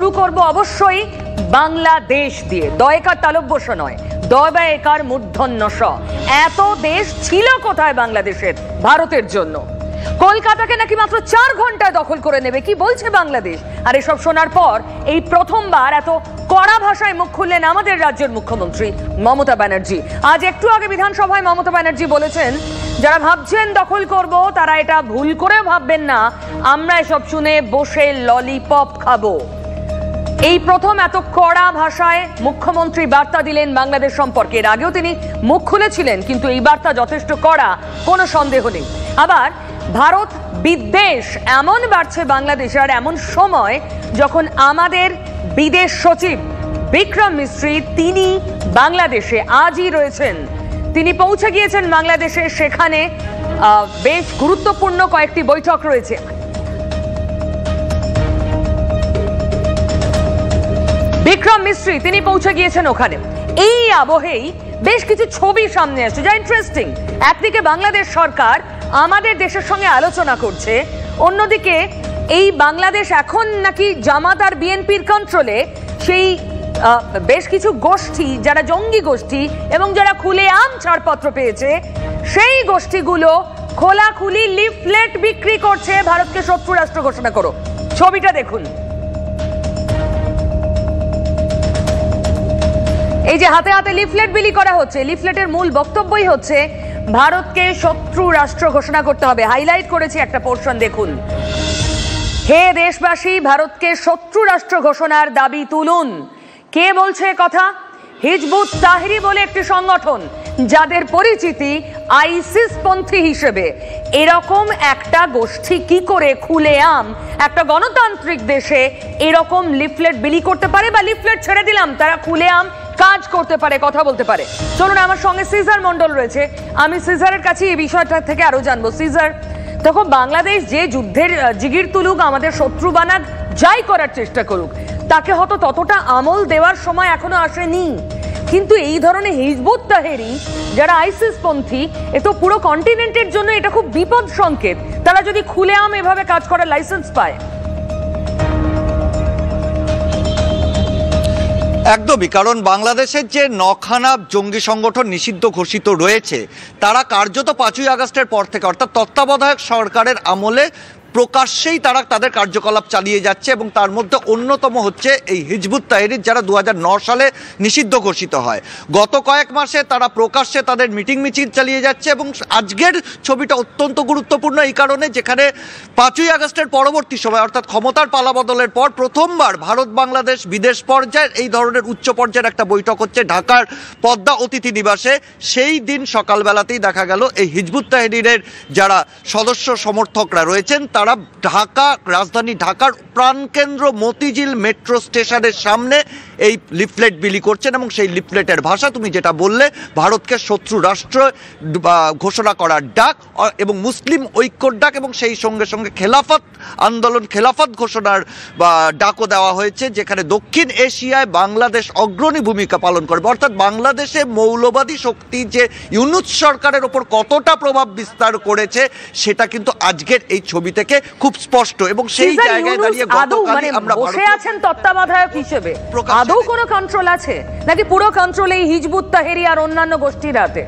শুরু করব অবশ্যই বাংলাদেশ দিয়ে। দয়কার তালব্যস নয়, দয়কার মূর্ধন্য স। এত দেশ ছিল কোথায় বাংলাদেশের ভারতের জন্য? কলকাতাকে নাকি মাত্র 4 ঘন্টায় দখল করে নেবে, কি বলছে বাংলাদেশ? আর এসব শোনার পর এই প্রথমবার এত কড়া ভাষায় মুখ খুললেন আমাদের রাজ্যের মুখ্যমন্ত্রী মমতা ব্যানার্জি। আজ একটু আগে বিধানসভায় মমতা ব্যানার্জি বলেছেন, যারা ভাবছেন দখল করব তারা এটা ভুল করে ভাববেন না, আমরা এসব শুনে বসে ললিপপ খাবো। এই প্রথম এত কড়া ভাষায় মুখ্যমন্ত্রী বার্তা দিলেন বাংলাদেশ সম্পর্কে। এর আগেও তিনি মুখ খুলেছিলেন, কিন্তু এই বার্তা যথেষ্ট কড়া, কোনো সন্দেহ নেই। আবার ভারত বিদ্বেষ এমন বাড়ছে বাংলাদেশে, আর এমন সময় যখন আমাদের বিদেশ সচিব বিক্রম মিস্ত্রি তিনি বাংলাদেশে আজই রয়েছেন। তিনি পৌঁছে গিয়েছেন বাংলাদেশে, সেখানে বেশ গুরুত্বপূর্ণ কয়েকটি বৈঠক রয়েছে। বিক্রম মিস্ত্রি তিনি পৌঁছে গিয়েছেন ওখানে। এই আবহেই বেশ কিছু ছবি সামনে আসছে যা ইন্টারেস্টিং। একদিকে বাংলাদেশ সরকার আমাদের দেশের সঙ্গে আলোচনা করছে, অন্যদিকে এই বাংলাদেশ এখন নাকি জামাত আর বিএনপির কন্ট্রোলে। সেই বেশ কিছু গোষ্ঠী, যারা জঙ্গি গোষ্ঠী এবং যারা খুলেআম ছাড়পত্র পেয়েছে, সেই গোষ্ঠীগুলো খোলাখুলি লিফলেট বিক্রি করছে, ভারতকে শত্রু রাষ্ট্র ঘোষণা করো। ছবিটা দেখুন। এই যে হাতে হাতে লিফলেট বিলি করা হচ্ছে, লিফলেটের মূল বক্তব্যই হচ্ছে ভারতকে শত্রু রাষ্ট্র ঘোষণা করতে হবে। হাইলাইট করেছি একটা পোর্শন, দেখুন। হে দেশবাসী, ভারতকে শত্রু রাষ্ট্র ঘোষণার দাবি তুলুন। কে বলছে কথা? হিজবুত তাহরির বলে একটি সংগঠন, যাদের পরিচিতি আইসিস পন্থী হিসেবে। এরকম একটা গোষ্ঠী কি করে খুলেআম একটা গণতান্ত্রিক দেশে এরকম লিফলেট বিলি করতে পারে? বা লিফলেট ছেড়ে দিলাম, তারা খুলেআম কাজ করতে পারে, কথা বলতে পারে। চলুন, আমার সঙ্গে সিজার মন্ডল রয়েছে, আমি সিজারের কাছে এই বিষয়টা থেকে আরো জানবো। সিজার, তখন বাংলাদেশ যে যুদ্ধের জিগির তুলুক, আমাদের শত্রু বানাক, যাই করার চেষ্টা করুক, তাকে হয়তো ততটা আমল দেওয়ার সময় এখনো আসেনি। কিন্তু এই ধরনের হিজবুত তাহরির, যারা আইসিস পন্থী, এ তো পুরো কন্টিনেন্টের জন্য এটা খুব বিপদ সংকেত। তারা যদি খুলেআম এভাবে কাজ করার লাইসেন্স পায়। একদমই, কারণ বাংলাদেশের যে 9খানা জঙ্গি সংগঠন নিষিদ্ধ ঘোষিত রয়েছে, তারা কার্যত 5ই আগস্টের পর থেকে, অর্থাৎ তত্ত্বাবধায়ক সরকারের আমলে প্রকাশ্যেই তারা তাদের কার্যকলাপ চালিয়ে যাচ্ছে। এবং তার মধ্যে অন্যতম হচ্ছে এই হিজবুত তাহরির, যারা 2009 সালে নিষিদ্ধ ঘোষিত হয়। গত কয়েক মাসে তারা প্রকাশ্যে তাদের মিটিং মিছিল চালিয়ে যাচ্ছে। এবং আজকের ছবিটা অত্যন্ত গুরুত্বপূর্ণ এই কারণে, যেখানে 5ই আগস্টের পরবর্তী সময়, অর্থাৎ ক্ষমতার পালাবদলের পর প্রথমবার ভারত বাংলাদেশ বিদেশ পর্যায়ের এই ধরনের উচ্চ পর্যায়ের একটা বৈঠক হচ্ছে ঢাকার পদ্মা অতিথি নিবাসে। সেই দিন সকালবেলাতেই দেখা গেল এই হিজবুত তাহরিরের যারা সদস্য সমর্থকরা রয়েছেন, তারা ঢাকা, রাজধানী ঢাকার প্রাণকেন্দ্র মতিঝিল মেট্রো স্টেশনের সামনে এই লিফলেট বিলি করছেন। এবং সেই লিফলেটের ভাষা তুমি যেটা বললে, ভারতকে শত্রু রাষ্ট্র ঘোষণা করার ডাক এবং মুসলিম ঐক্যর ডাক, এবং সেই সঙ্গে সঙ্গে খেলাফত আন্দোলন, খেলাফত ঘোষণার ডাকও দেওয়া হয়েছে, যেখানে দক্ষিণ এশিয়ায় বাংলাদেশ অগ্রণী ভূমিকা পালন করবে। অর্থাৎ বাংলাদেশে মৌলবাদী শক্তি যে ইউনূস সরকারের ওপর কতটা প্রভাব বিস্তার করেছে, সেটা কিন্তু আজকের এই ছবি থেকে খুব স্পষ্ট। এবং সেই জায়গায় দাঁড়িয়ে গতকালই আমরা বসে আছেন তত্ত্বাবধায়ক হিসেবে, আদৌ কোনো কন্ট্রোল আছে নাকি পুরো কন্ট্রোল এই হিজবুত তাহরি আর অন্যান্য গোষ্ঠীর হাতে?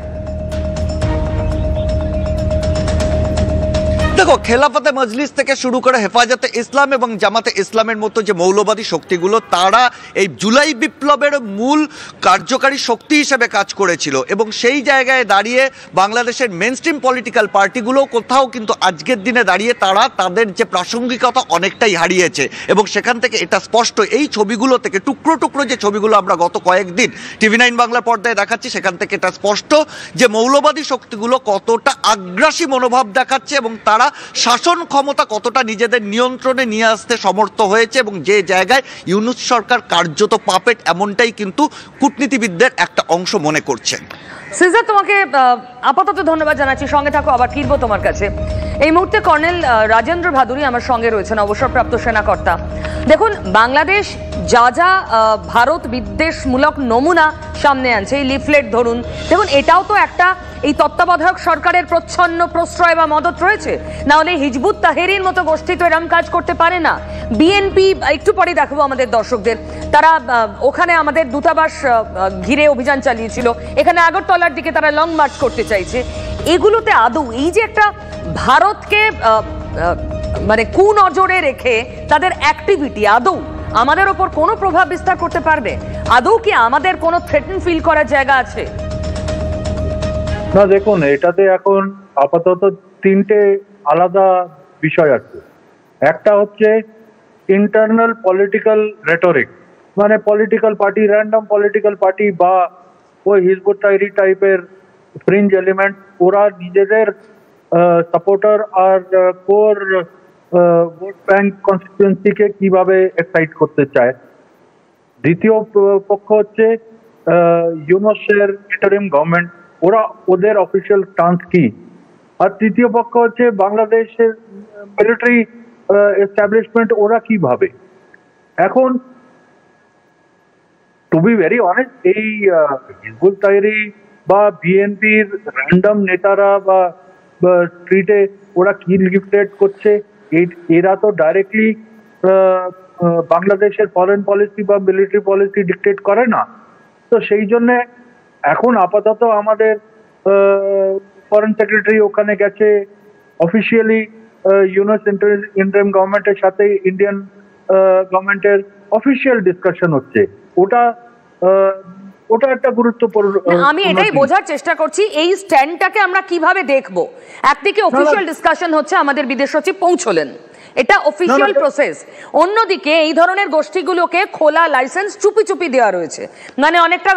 দেখো, খেলাফতে মজলিস থেকে শুরু করে হেফাজতে ইসলাম এবং জামাতে ইসলামের মতো যে মৌলবাদী শক্তিগুলো, তারা এই জুলাই বিপ্লবের মূল কার্যকারী শক্তি হিসেবে কাজ করেছিল। এবং সেই জায়গায় দাঁড়িয়ে বাংলাদেশের মেইনস্ট্রিম পলিটিক্যাল পার্টিগুলো কোথাও কিন্তু আজকের দিনে দাঁড়িয়ে তারা তাদের যে প্রাসঙ্গিকতা অনেকটাই হারিয়েছে। এবং সেখান থেকে এটা স্পষ্ট, এই ছবিগুলো থেকে টুকরো টুকরো যে ছবিগুলো আমরা গত কয়েকদিন TV9 বাংলার পর্দায় দেখাচ্ছি, সেখান থেকে এটা স্পষ্ট যে মৌলবাদী শক্তিগুলো কতটা আগ্রাসী মনোভাব দেখাচ্ছে এবং তারা শাসন ক্ষমতা কতটা নিজেদের নিয়ন্ত্রণে নিয়ে আসতে সমর্থ হয়েছে। এবং যে জায়গায় ইউনূস সরকার কার্যত পাপেট, এমনটাই কিন্তু কূটনীতিবিদদের একটা অংশ মনে করছেন। সিজার, তোমাকে আপাতত ধন্যবাদ জানাচ্ছি, সঙ্গে থাকো, আবার ফিরবো তোমার কাছে। এই মুহূর্তে কর্নেল রাজেন্দ্র ভাদুরী আমার সঙ্গে রয়েছেন, অবসরপ্রাপ্ত সেনাকর্তা। দেখুন, বাংলাদেশ যা যা ভারত বিদ্বেষমূলক নমুনা সামনে আনছে, এই লিফলেট ধরুন, দেখুন এটাও তো একটা এই তত্ত্বাবধায়ক সরকারের প্রচ্ছন্ন প্রশ্রয় বা মদত রয়েছে, না হলে হিজবুত তাহরির মতো গোষ্ঠী তো এরকম কাজ করতে পারে না। বিএনপি, একটু পরে দেখাবো আমাদের দর্শকদের, তারা ওখানে আমাদের দূতাবাস ঘিরে অভিযান চালিয়েছিল, এখানে আগরতলার দিকে তারা লং মার্চ করতে চাইছে। এগুলোতে আদৌ এই যে একটা ভারতকে মানে কুনজরে রেখে তাদের অ্যাক্টিভিটি আদৌ আমাদের ওপর কোনো প্রভাব বিস্তার করতে পারবে? আদৌ কি আমাদের কোনো থ্রেটেন ফিল করার জায়গা আছে? না, দেখুন, এটাতে এখন আপাতত তিনটে আলাদা বিষয় আছে। একটা হচ্ছে ইন্টারনাল পলিটিক্যাল রেটরিক, মানে political party, random political party বা ওই হিজবুত তাহরির টাইপের ফ্রিঞ্জ এলিমেন্ট, ওরা নিজেদের সাপোর্টার আর কোর ভোট ব্যাংক কনস্টিটুয়েন্সিকে কিভাবে এক্সাইট করতে চায়। দ্বিতীয় পক্ষ হচ্ছে ইউনূসের ইন্টারিম গভর্নমেন্ট, ওরা ওদের অফিসিয়াল স্টান্স কি। আর তৃতীয় পক্ষ হচ্ছে বাংলাদেশের মিলিটারি এস্টাবলিশমেন্ট, ওরা কি ভাবে। এখন টু বি ভেরি অনেস্ট, এই হিজবুত তাহরি বা বিএনপির র্যান্ডম নেতারা বা স্ট্রিটে ওরা কি লিফলেট করছে, এরা তো ডাইরেক্টলি বাংলাদেশের ফরেন পলিসি বা মিলিটারি পলিসি ডিকটেট করে না। তো সেই জন্যে এখন আপাতত আমাদের ফরেন সেক্রেটারি ওখানে গেছে, অফিসিয়ালি ইউনুস ইন্টারিম গভর্নমেন্টের সাথে ইন্ডিয়ান গভর্নমেন্টের অফিসিয়াল ডিসকাশন হচ্ছে। ওটা একটা গুরুত্বপূর্ণ। আমি এটাই বোঝার চেষ্টা করছি এই স্ট্যান্ডটাকে আমরা কিভাবে দেখবো। একদিকে অফিসিয়াল ডিসকাশন হচ্ছে, আমাদের বিদেশ সচিব পৌঁছলেন, এটা অফিসিয়াল প্রসেস। অন্যদিকে এই ধরনের গোষ্ঠীগুলোকে খোলা লাইসেন্স চুপি চুপি দেওয়া রয়েছে, মানে অনেকটা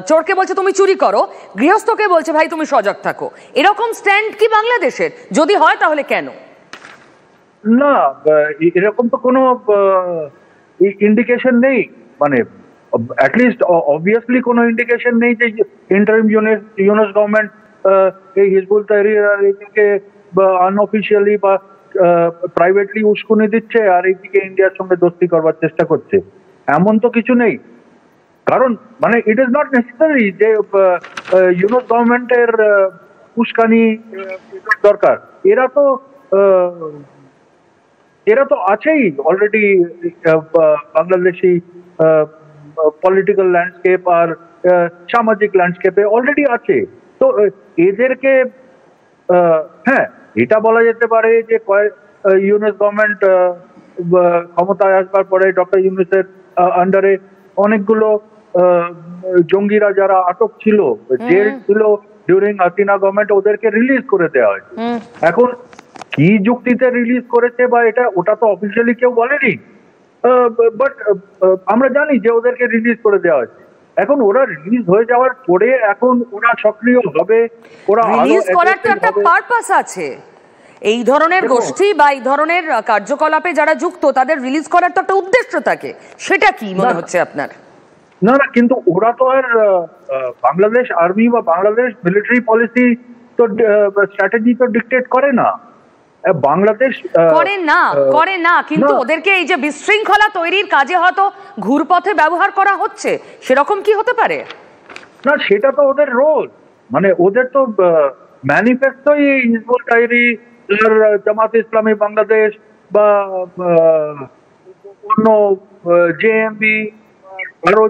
চোরকে বলছে তুমি চুরি করো, গৃহস্থকে বলছে ভাই তুমি সজাগ থাকো। এরকম স্ট্যান্ড কি বাংলাদেশের? যদি হয় তাহলে কেন? না, এরকম তো কোনো ইন্ডিকেশন নেই, মানে অ্যাটলিস্ট অবভিয়াসলি কোনো ইন্ডিকেশন নেই যে ইন্টারিম ইউনুস গভর্নমেন্ট এই হিজবুত তাহরির আর এইদিকে আনঅফিসিয়ালি বা প্রাইভেটলি উস্কুনি দিচ্ছে আর এইদিকে ইন্ডিয়ার সঙ্গে দোস্তি করবার চেষ্টা করছে, এমন তো কিছু নেই। কারণ মানে ইট ইজ নট নেসেসারি যে ইউনুস গভর্নমেন্টের উস্কানি দরকার। এরা তো আছেই অলরেডি বাংলাদেশি পলিটিক্যাল ল্যান্ডস্কেপ আর সামাজিক ল্যান্ডস্কেপে অলরেডি আছে। তো এদেরকে হ্যাঁ, এটা বলা যেতে পারে যে ইউনুস গভর্নমেন্ট ক্ষমতায় আসবার পরে ডক্টর ইউনুসের আন্ডারে অনেকগুলো জঙ্গিরা যারা আটক ছিল, জেল ছিল ডিউরিং হাসিনা গভর্নমেন্ট, ওদেরকে রিলিজ করে দেওয়া হয়েছে। এখন কি যুক্তিতে রিলিজ করেছে বা ওটা তো অফিসিয়ালি কেউ বলেনি, বাট আমরা জানি যে ওদেরকে রিলিজ করে দেওয়া হয়েছে। এখন ওরা রিলিজ হয়ে যাওয়ার পরে এখন ওরা সক্রিয় হবে, ওরা রিলিজ করার তো একটা পারপাস আছে। এই ধরনের গোষ্ঠী বা এই ধরনের কার্যকলাপে যারা যুক্ত তাদের রিলিজ করার তো একটা উদ্দেশ্য থাকে, সেটা কি মনে হচ্ছে আপনার? না, কিন্তু ওরা তো আর বাংলাদেশ আর্মি বা বাংলাদেশ মিলিটারি পলিসি তো স্ট্র্যাটেজি তো ডিকটেট করে না। বাংলাদেশ করে না, কিন্তু ওদেরকে এই যে বিশৃঙ্খলা তৈরির কাজে হয়তো ঘুরপথে ব্যবহার করা হচ্ছে, সেরকম কি হতে পারে? না, সেটা তো ওদের রোল, মানে ওদের তো ম্যানিফেস্টোই হিজবুত তাহরির, জামাত ইসলামী বাংলাদেশ বা অন্য জেএমবি আরো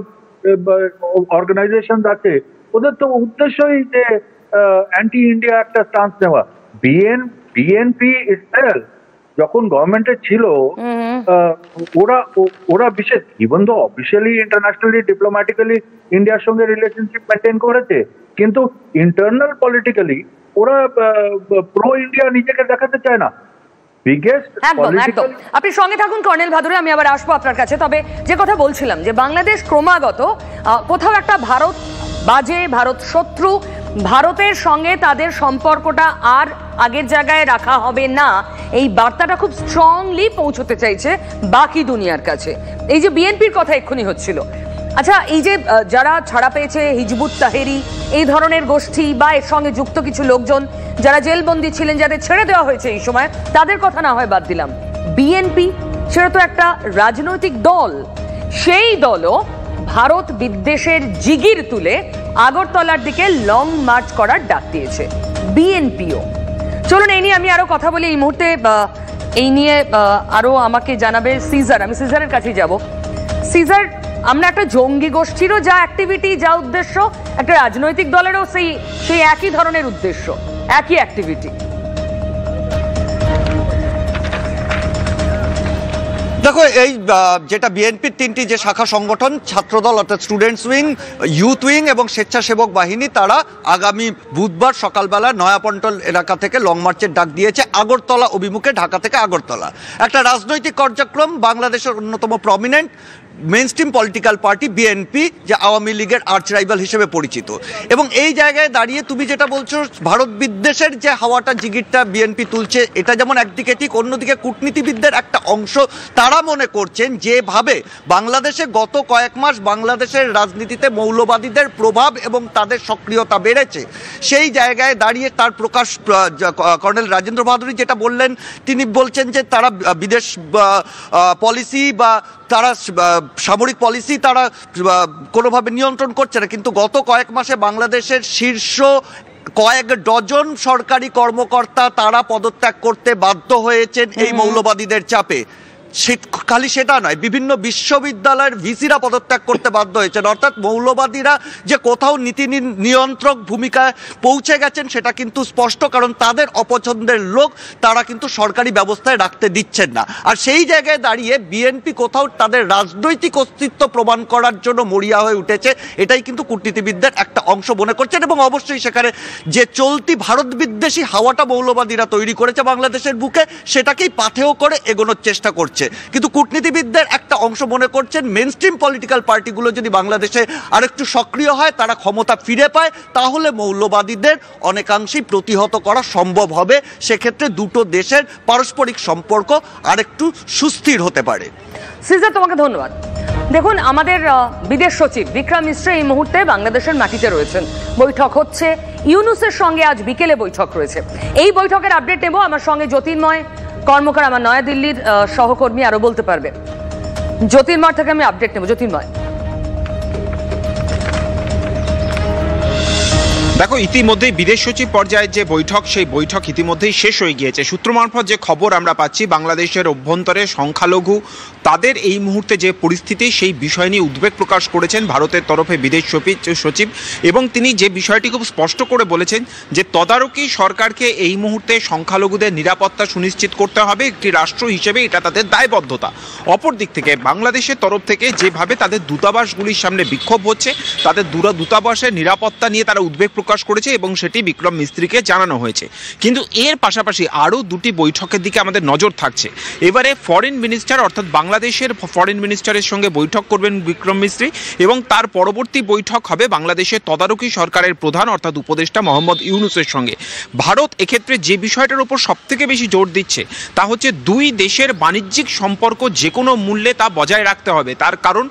অর্গানাইজেশন আছে, ওদের তো উদ্দেশ্যই যে অ্যান্টি ইন্ডিয়া একটা স্টান্স নেওয়া। বিএনপি ইটসেলফ যখন গভর্নমেন্টে ছিল, ওরা বিশেষ even though officially internationally diplomatically ইন্ডিয়ার সঙ্গে রিলেশনশিপ মেনটেন করেছে, কিন্তু ইন্টারনাল পলিটিক্যালি ওরা প্রো ইন্ডিয়া নিজেকে দেখাতে চায় না। একদম। আপনি সঙ্গে থাকুন কর্নেল ভাদুরী, আমি আবার আসবো আপনার কাছে। তবে যে কথা বলছিলাম যে বাংলাদেশ ক্রমাগত কোথাও একটা ভারত বাজে, ভারত শত্রু, ভারতের সঙ্গে তাদের সম্পর্কটা আর আগের জায়গায় রাখা হবে না, এই বার্তাটা খুব স্ট্রংলি পৌঁছতে চাইছে বাকি দুনিয়ার কাছে। এই যে বিএনপির কথা এক্ষুনি হচ্ছিল, আচ্ছা এই যে যারা ছাড়া পেয়েছে হিজবুত তাহরি, এই ধরনের গোষ্ঠী বা এর সঙ্গে যুক্ত কিছু লোকজন যারা জেলবন্দি ছিলেন, যাদের ছেড়ে দেওয়া হয়েছে এই সময়, তাদের কথা না হয় বাদ দিলাম, বিএনপি সেটা তো একটা রাজনৈতিক দল। সেই দলও ভারত বিদ্বেষের জিগির তুলে আগরতলার দিকে লং মার্চ করার ডাক দিয়েছে, বিএনপিও। চলুন এই নিয়ে আমি আরো কথা বলি এই মুহূর্তে। এই নিয়ে আরো আমাকে জানাবে সিজার। আমি সিজারের কাছে যাব। সিজার, আমরা একটা জঙ্গি গোষ্ঠীরও যা অ্যাক্টিভিটি, যা উদ্দেশ্য, একটা রাজনৈতিক দলেরও সেই একই ধরনের উদ্দেশ্য, একই অ্যাক্টিভিটি। দেখো, এই যেটা বিএনপির তিনটি যে শাখা সংগঠন, ছাত্রদল অর্থাৎ স্টুডেন্টস উইং, ইউথ উইং এবং স্বেচ্ছাসেবক বাহিনী, তারা আগামী বুধবার সকালবেলা নয়াপন্টল এলাকা থেকে লং মার্চের ডাক দিয়েছে আগরতলা অভিমুখে, ঢাকা থেকে আগরতলা। একটা রাজনৈতিক কার্যক্রম, বাংলাদেশের অন্যতম prominent mainstream political party BNP, যে আওয়ামী লীগের আর্চ রাইভাল হিসেবে পরিচিত। এবং এই জায়গায় দাঁড়িয়ে তুমি যেটা বলছো, ভারত বিদ্বেষের যে হাওয়াটা, জিগিরটা বিএনপি তুলছে, এটা যেমন একদিকে ঠিক, অন্যদিকে কূটনীতিবিদদের একটা অংশ তারা মনে করছেন যেভাবে বাংলাদেশে গত কয়েক মাস বাংলাদেশের রাজনীতিতে মৌলবাদীদের প্রভাব এবং তাদের সক্রিয়তা বেড়েছে, সেই জায়গায় দাঁড়িয়ে তার প্রকাশ কর্নেল রাজেন্দ্র বাহাদুরী যেটা বললেন, তিনি বলছেন যে তারা বিদেশ পলিসি বা তারা সামরিক পলিসি তারা কোনোভাবে নিয়ন্ত্রণ করছে না, কিন্তু গত কয়েক মাসে বাংলাদেশের শীর্ষ কয়েক ডজন সরকারি কর্মকর্তা তারা পদত্যাগ করতে বাধ্য হয়েছেন এই মৌলবাদীদের চাপে। খালি সেটা নয়, বিভিন্ন বিশ্ববিদ্যালয়ের ভিসিরা পদত্যাগ করতে বাধ্য হয়েছেন। অর্থাৎ মৌলবাদীরা যে কোথাও নীতি নিয়ন্ত্রক ভূমিকায় পৌঁছে গেছেন সেটা কিন্তু স্পষ্ট, কারণ তাদের অপছন্দের লোক তারা কিন্তু সরকারি ব্যবস্থায় রাখতে দিচ্ছেন না। আর সেই জায়গায় দাঁড়িয়ে বিএনপি কোথাও তাদের রাজনৈতিক অস্তিত্ব প্রমাণ করার জন্য মরিয়া হয়ে উঠেছে, এটাই কিন্তু কূটনীতিবিদদের একটা অংশ মনে করছেন। এবং অবশ্যই সেখানে যে চলতি ভারত বিদ্বেষী হাওয়াটা মৌলবাদীরা তৈরি করেছে বাংলাদেশের বুকে, সেটাকেই পাথেয় করে এগোনোর চেষ্টা করছে। কিন্তু কূটনীতিবিদদের একটা অংশ মনে করছেন মেইনস্ট্রিম পলিটিক্যাল পার্টিগুলো যদি বাংলাদেশে আরেকটু সক্রিয় হয়, তারা ক্ষমতা ফিরে পায়, তাহলে মৌলবাদীদের অনেকাংশেই প্রতিহত করা সম্ভব হবে। সেক্ষেত্রে দুটো দেশের পারস্পরিক সম্পর্ক আরেকটু সুস্থির হতে পারে। সিজার, তোমাকে ধন্যবাদ। দেখুন, আমাদের বিদেশ সচিব বিক্রম মিশ্র এই মুহূর্তে বাংলাদেশের মাটিতে রয়েছেন, বৈঠক হচ্ছে ইউনূসের সঙ্গে, আজ বিকেলে বৈঠক রয়েছে। এই বৈঠকের আপডেট নেব। আমার সঙ্গে জ্যোতির্ময় কর্মকার, আমার নয়াদিল্লির সহকর্মী, আরো বলতে পারবে। জ্যোতির্ময় থেকে আমি আপডেট নেব। জ্যোতির্ময়, দেখো, ইতিমধ্যেই বিদেশ সচিব পর্যায়ের যে বৈঠক, সেই বৈঠক ইতিমধ্যেই শেষ হয়ে গিয়েছে। সূত্র মারফত যে খবর আমরা পাচ্ছি, বাংলাদেশের অভ্যন্তরে সংখ্যালঘু তাদের এই মুহূর্তে যে পরিস্থিতি, সেই বিষয় নিয়ে উদ্বেগ প্রকাশ করেছেন ভারতের তরফে বিদেশ সচিব, এবং তিনি যে বিষয়টি খুব স্পষ্ট করে বলেছেন যে তদারকি সরকারকে এই মুহূর্তে সংখ্যালঘুদের নিরাপত্তা সুনিশ্চিত করতে হবে, একটি রাষ্ট্র হিসেবে এটা তাদের দায়বদ্ধতা। অপর দিক থেকে বাংলাদেশের তরফ থেকে যেভাবে তাদের দূতাবাসগুলির সামনে বিক্ষোভ হচ্ছে, তাদের দূতাবাসের নিরাপত্তা নিয়ে তারা উদ্বেগ প্রকাশ করেছে এবং সেটি বিক্রম মিস্ত্রিকে জানানো হয়েছে। কিন্তু এর পাশাপাশি আরও দুটি বৈঠকের দিকে আমাদের নজর থাকছে। এবারে ফরেন মিনিস্টার অর্থাৎ বাংলাদেশের ফরেন মিনিস্টারের সঙ্গে বৈঠক করবেন বিক্রম মিস্ত্রি, এবং তার পরবর্তী বৈঠক হবে বাংলাদেশের তদারকি সরকারের প্রধান অর্থাৎ উপদেষ্টা মোহাম্মদ ইউনূসের সঙ্গে। ভারত এক্ষেত্রে যে বিষয়টার উপর সবথেকে বেশি জোর দিচ্ছে তা হচ্ছে দুই দেশের বাণিজ্যিক সম্পর্ক যে কোনো মূল্যে তা বজায় রাখতে হবে। তার কারণ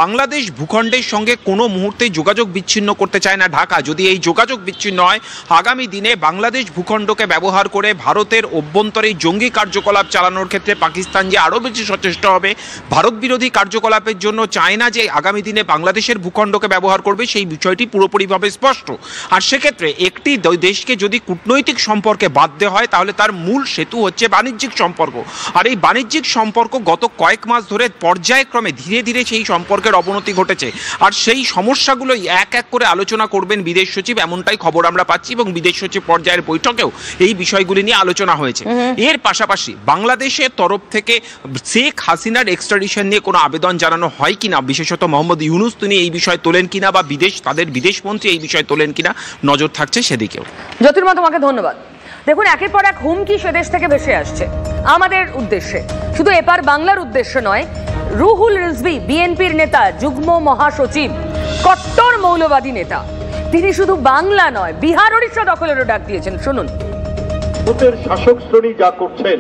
বাংলাদেশ ভূখণ্ডের সঙ্গে কোনো মুহূর্তে যোগাযোগ বিচ্ছিন্ন করতে চায় না ঢাকা। যদি এই যোগাযোগ বিচ্ছিন্ন হয়, আগামী দিনে বাংলাদেশ ভূখণ্ডকে ব্যবহার করে ভারতের অভ্যন্তরে জঙ্গি কার্যকলাপ চালানোর ক্ষেত্রে পাকিস্তান যে আরও বেশি সচেষ্ট হবে, ভারত বিরোধী কার্যকলাপের জন্য চায় না যে আগামী দিনে বাংলাদেশের ভূখণ্ডকে ব্যবহার করবে, সেই বিষয়টি পুরোপুরিভাবে স্পষ্ট। আর সেক্ষেত্রে একটি দেশকে যদি কূটনৈতিক সম্পর্কে বাঁধতে হয়, তাহলে তার মূল সেতু হচ্ছে বাণিজ্যিক সম্পর্ক। আর এই বাণিজ্যিক সম্পর্ক গত কয়েক মাস ধরে পর্যায়ক্রমে ধীরে ধীরে সেই সম্পর্কের অবনতি ঘটেছে। আর সেই সমস্যাগুলো এক এক করে আলোচনা করবেন বিদেশ সচিব, এমনটাই খবর আমরা পাচ্ছি, এবং বিদেশ সচিব পর্যায়ের বৈঠকেও এই বিষয়গুলি নিয়ে আলোচনা হয়েছে। এর পাশাপাশি বাংলাদেশের তরফ থেকে শেখ হাসিনার এক্সট্রাডিশন নিয়ে কোনো আবেদন জানানো হয় কিনা, বিশেষত মোহাম্মদ ইউনূস তিনি এই বিষয় তোলেন কিনা, বা তাদের বিদেশমন্ত্রী এই বিষয় তোলেন কিনা, নজর থাকছে সেদিকেও। জ্যোতির্ময়, তোমাকে ধন্যবাদ। দেখুন, একের পর এক হুমকি সেদেশ থেকে ভেসে আসছে আমাদের উদ্দেশ্যে, শুধু এপার বাংলার উদ্দেশ্য নয়। রুহুল রিজভী, বিএনপির নেতা, যুগ্ম মহাসচিব, কট্টর মৌলবাদী নেতা, তিনি শুধু বাংলা নয়, বিহার ওড়িশা দখলেরও ডাক দিয়েছেন। শুনুন। ভারতের শাসক শ্রেণী যা করছেন,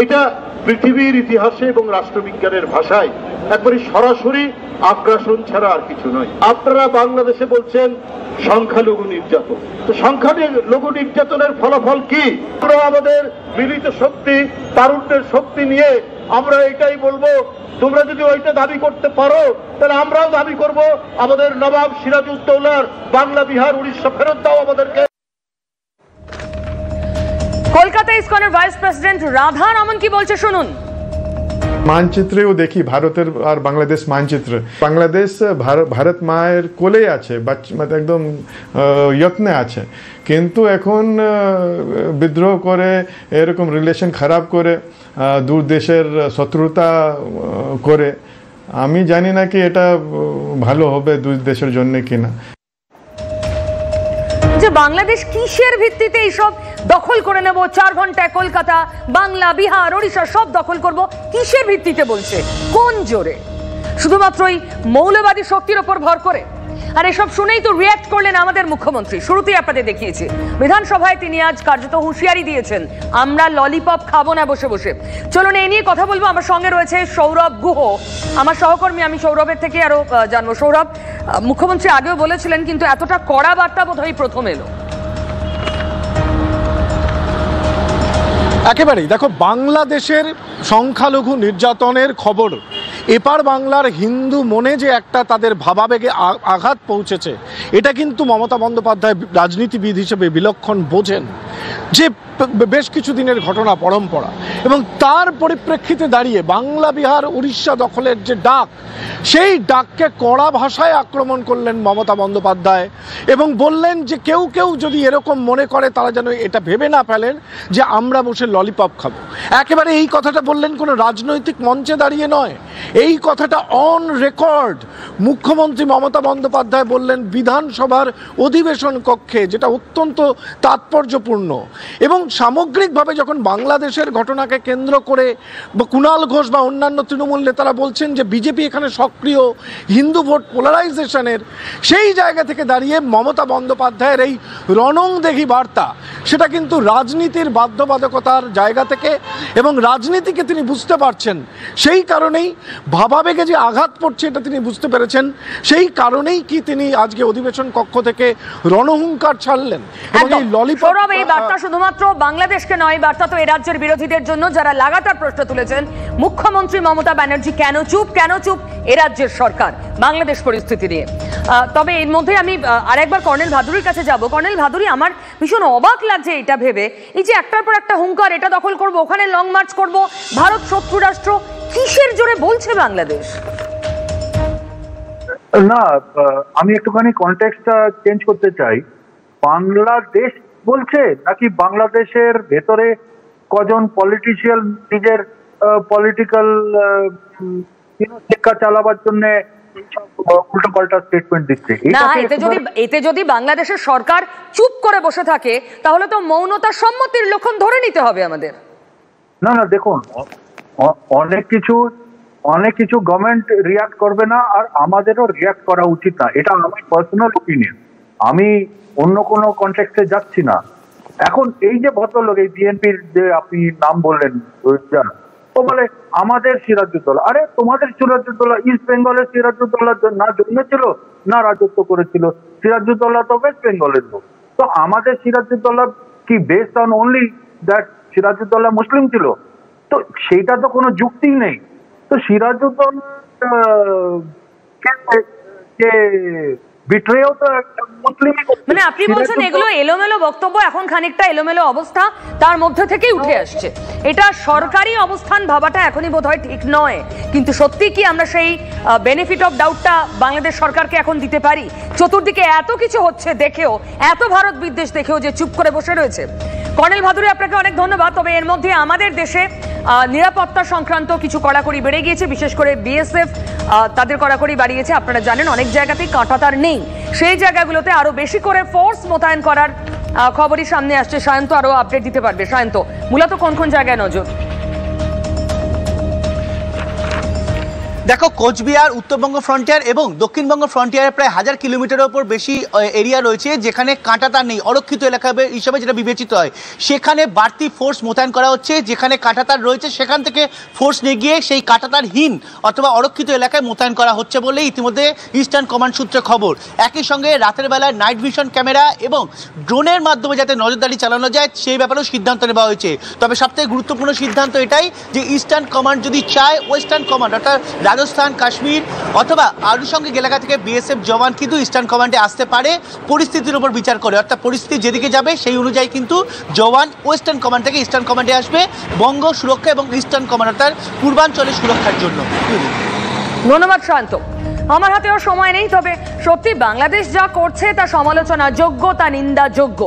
এটা পৃথিবীর ইতিহাসে এবং রাষ্ট্রবিজ্ঞানের ভাষায় একবারে সরাসরি আগ্রাসন ছাড়া আর কিছু নয়। আপনারা বাংলাদেশে বলছেন সংখ্যালঘু নির্যাতন, তো সংখ্যালঘু নির্যাতনের ফলাফল কি? আমরা আমাদের মিলিত শক্তি, তারুণ্যের শক্তি নিয়ে আমরা এটাই বলবো, তোমরা যদি ওইটা দাবি করতে পারো তাহলে আমরাও দাবি করব আমাদের নবাব সিরাজউদ্দৌলার বাংলা, বিহার, উড়িষ্যা ফেরত দাও আমাদেরকে। কলকাতা ইসকনের ভাইস প্রেসিডেন্ট রাধা রমন কি বলছে শুনুন। মানচিত্রেও দেখি ভারতের আর বাংলাদেশ মানচিত্র, বাংলাদেশ ভারত মায়ের কোলে আছে, একদম যত্নে আছে, কিন্তু এখন বিদ্রোহ করে, এরকম রিলেশন খারাপ করে, দূর দেশের শত্রুতা করে, আমি জানি না কি এটা ভালো হবে দুই দেশের জন্য কিনা। যে বাংলাদেশ কিসের ভিত্তিতে এইসব দখল করে নেব, 4 ঘন্টায় কলকাতা, বাংলা, বিহার, ওড়িশা সব দখল করব, কিসের ভিত্তিতে বলছে, কোন জোরে? শুধুমাত্রই মৌলবাদী শক্তির ওপর ভর করে? আর এসব শুনেই তো রিয়্যাক্ট করলেন আমাদের মুখ্যমন্ত্রী। শুরুতেই আপনাদের দেখিয়েছি বিধানসভায় তিনি আজ কার্যত হুঁশিয়ারি দিয়েছেন, আমরা ললিপপ খাবো না বসে বসে। চলুন এই নিয়ে কথা বলবো। আমার সঙ্গে রয়েছে সৌরভ গুহ, আমার সহকর্মী। আমি সৌরভের থেকে আরো জানবো। সৌরভ, মুখ্যমন্ত্রী আগেও বলেছিলেন, কিন্তু এতটা কড়া বার্তা বোধহয় প্রথম এলো। একেবারেই দেখো, বাংলাদেশের সংখ্যালঘু নির্যাতনের খবর এপার বাংলার হিন্দু মনে যে একটা তাদের ভাবাবেগে আঘাত পৌঁছেছে, এটা কিন্তু মমতা বন্দ্যোপাধ্যায় রাজনীতিবিদ হিসেবে বিলক্ষণ বোঝেন। যে বেশ কিছু দিনের ঘটনা পরম্পরা এবং তার পরিপ্রেক্ষিতে দাঁড়িয়ে বাংলা, বিহার, উড়িষ্যা দখলের যে ডাক, সেই ডাককে কড়া ভাষায় আক্রমণ করলেন মমতা বন্দ্যোপাধ্যায় এবং বললেন যে কেউ কেউ যদি এরকম মনে করে তারা যেন এটা ভেবে না ফেলেন যে আমরা বসে ললিপপ খাবো। একেবারে এই কথাটা বললেন কোনো রাজনৈতিক মঞ্চে দাঁড়িয়ে নয়, এই কথাটা অন রেকর্ড মুখ্যমন্ত্রী মমতা বন্দ্যোপাধ্যায় বললেন বিধানসভার অধিবেশন কক্ষে, যেটা অত্যন্ত তাৎপর্যপূর্ণ। এবং সামগ্রিকভাবে যখন বাংলাদেশের ঘটনাকে কেন্দ্র করে কুণাল ঘোষ বা অন্যান্য তৃণমূল নেতারা বলছেন যে বিজেপি এখানে সক্রিয়, হিন্দু ভোট পোলারাইজেশনের, সেই জায়গা থেকে দাঁড়িয়ে মমতা বন্দ্যোপাধ্যায়ের এই রণংদেহী বার্তা, সেটা কিন্তু রাজনীতির বাধ্যবাধকতার জায়গা থেকে এবং রাজনীতিকে তিনি বুঝতে পারছেন, সেই কারণেই ভাবাবেগে যে আঘাত পড়ছে এটা তিনি বুঝতে পেরেছেন, সেই কারণেই কি তিনি আজকে অধিবেশন কক্ষ থেকে রণহুঙ্কার ছাড়লেন। এবং এই ললিপপ, এই বার্তা শুধুমাত্র বাংলাদেশকে নয়, বার্তা তো এই রাজ্যের বিরোধীদের জন্য, যারা লাগাতার প্রশ্ন তুলেছেন মুখ্যমন্ত্রী মমতা ব্যানার্জি কেন চুপ, কেন চুপ এ রাজ্যের সরকার বাংলাদেশ পরিস্থিতি নিয়ে। তবে এর মধ্যে আমি আরেকবার কর্নেল ভাদুরীর কাছে যাব। কর্নেল ভাদুরী, আমার ভীষণ অবাক লাগছে এটা ভেবে, এই যে একটার পর একটা হুঙ্কার, এটা দখল করব, ওখানে লং মার্চ করব, ভারত শত্রু রাষ্ট্র, কিসের জোরে বলছে বাংলাদেশ? না, আমি একটুখানি কনটেক্সটটা চেঞ্জ করতে চাই। বাংলাদেশ বলছে নাকি বাংলাদেশের ভেতরে কজন পলিটিশিয়ান নিজের পলিটিক্যাল শিক্ষা চালাবার জন্য উল্টো পাল্টা স্টেটমেন্ট দিচ্ছে? না, এতে যদি বাংলাদেশের সরকার চুপ করে বসে থাকে তাহলে তো মৌনতা সম্মতির লক্ষণ ধরে নিতে হবে আমাদের। না না, দেখুন, অনেক কিছু গভর্নমেন্ট রিয়াক্ট করবে না, আর আমাদেরও রিয়াক্ট করা উচিত না, এটা আমার পার্সোনাল ওপিনিয়ন। আমি অন্য কোনো কনটেক্সটে যাচ্ছি না। এখন এই যে ভদ্রলোক, এই বিএনপির যে আপনি নাম বললেন, ও বলে আমাদের সিরাজউদ্দৌলা। আরে তোমাদের সিরাজউদ্দৌলা ইস্ট বেঙ্গলের সিরাজউদ্দৌলা না জন্মেছিল না রাজত্ব করেছিল, সিরাজউদ্দৌলা তো ওয়েস্ট বেঙ্গলের লোক। তো আমাদের সিরাজউদ্দৌলা কি based on only that Sirajuddaula মুসলিম ছিল? তো সেইটা তো কোনো যুক্তি নেই। তো সিরাজউদ্দৌলা বিট্রেও তো মুসলিমই। মানে আপনি বলছেন এগুলো এলোমেলো বক্তব্য, এখন খানিকটা এলোমেলো অবস্থা তার মধ্যে থেকেই উঠে আসছে। এটা সরকারি অবস্থান ভাবাটা এখনই বোধহয় ঠিক নয়, কিন্তু সত্যি কি আমরা সেই বেনিফিট অফ ডাউটটা বাংলাদেশ সরকারকে এখন দিতে পারি? চতুর্দিকে এত কিছু হচ্ছে দেখেও, এত ভারত বিদ্বেষ দেখেও যে চুপ করে বসে রয়েছে। কর্নেল ভাদুরী, আপনাকে অনেক ধন্যবাদ। তবে এর মধ্যে আমাদের দেশে নিরাপত্তা সংক্রান্ত কিছু কড়াকড়ি বেড়ে গিয়েছে, বিশেষ করে বিএসএফ তাদের কড়াকড়ি বাড়িয়েছে। আপনারা জানেন অনেক জায়গাতেই কাঁটাতার নেই, সেই জায়গাগুলোতে আরো বেশি করে ফোর্স মোতায়েন করার খবরই সামনে আসছে। সায়ন্ত আরো আপডেট দিতে পারবে। সায়ন্ত, মূলত কোন কোন জায়গায় নজর? দেখো, কোচবিহার উত্তরবঙ্গ ফ্রন্টিয়ার এবং দক্ষিণবঙ্গ ফ্রন্টিয়ারে প্রায় 1000 কিলোমিটারের ওপর বেশি এরিয়া রয়েছে যেখানে কাঁটাতার নেই, অরক্ষিত এলাকা হিসাবে যেটা বিবেচিত হয়। সেখানে বাড়তি ফোর্স মোতায়েন করা হচ্ছে। যেখানে কাঁটাতার রয়েছে সেখান থেকে ফোর্স নিয়ে গিয়ে সেই কাঁটাতারহীন অথবা অরক্ষিত এলাকায় মোতায়েন করা হচ্ছে বলে ইতিমধ্যে ইস্টার্ন কমান্ড সূত্রে খবর। একই সঙ্গে রাতের বেলায় নাইট ভিশন ক্যামেরা এবং ড্রোনের মাধ্যমে যাতে নজরদারি চালানো যায় সেই ব্যাপারেও সিদ্ধান্ত নেওয়া হয়েছে। তবে সবথেকে গুরুত্বপূর্ণ সিদ্ধান্ত এটাই যে ইস্টার্ন কমান্ড যদি চায়, ওয়েস্টার্ন কমান্ড অর্থাৎ রাজস্থান, কাশ্মীর অথবা আরুর সঙ্গে এলাকা থেকে বিএসএফ জওয়ান কিন্তু ইস্টার্ন কমান্ডে আসতে পারে পরিস্থিতির উপর বিচার করে। অর্থাৎ পরিস্থিতি যেদিকে যাবে সেই অনুযায়ী কিন্তু জওয়ান ওয়েস্টার্ন কমান্ড থেকে ইস্টার্ন কমান্ডে আসবে বঙ্গ সুরক্ষা এবং ইস্টার্ন কমান্ড অর্থাৎ পূর্বাঞ্চলের সুরক্ষার জন্য। ধন্যবাদ শান্ত। আমার হাতেও সময় নেই, তবে সত্যি বাংলাদেশ যা করছে তা সমালোচনা যোগ্য, তা নিন্দাযোগ্য।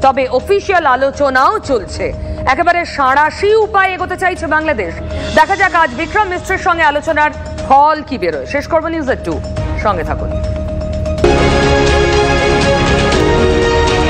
তবে অফিসিয়াল আলোচনাও চলছে, একেবারে সাঁড়াশি উপায় এগোতে চাইছে বাংলাদেশ। দেখা যাক আজ বিক্রম মিস্ত্রির সঙ্গে আলোচনার ফল কি বেরোয়। শেষ করবো নিউজ এট 2, সঙ্গে থাকুন।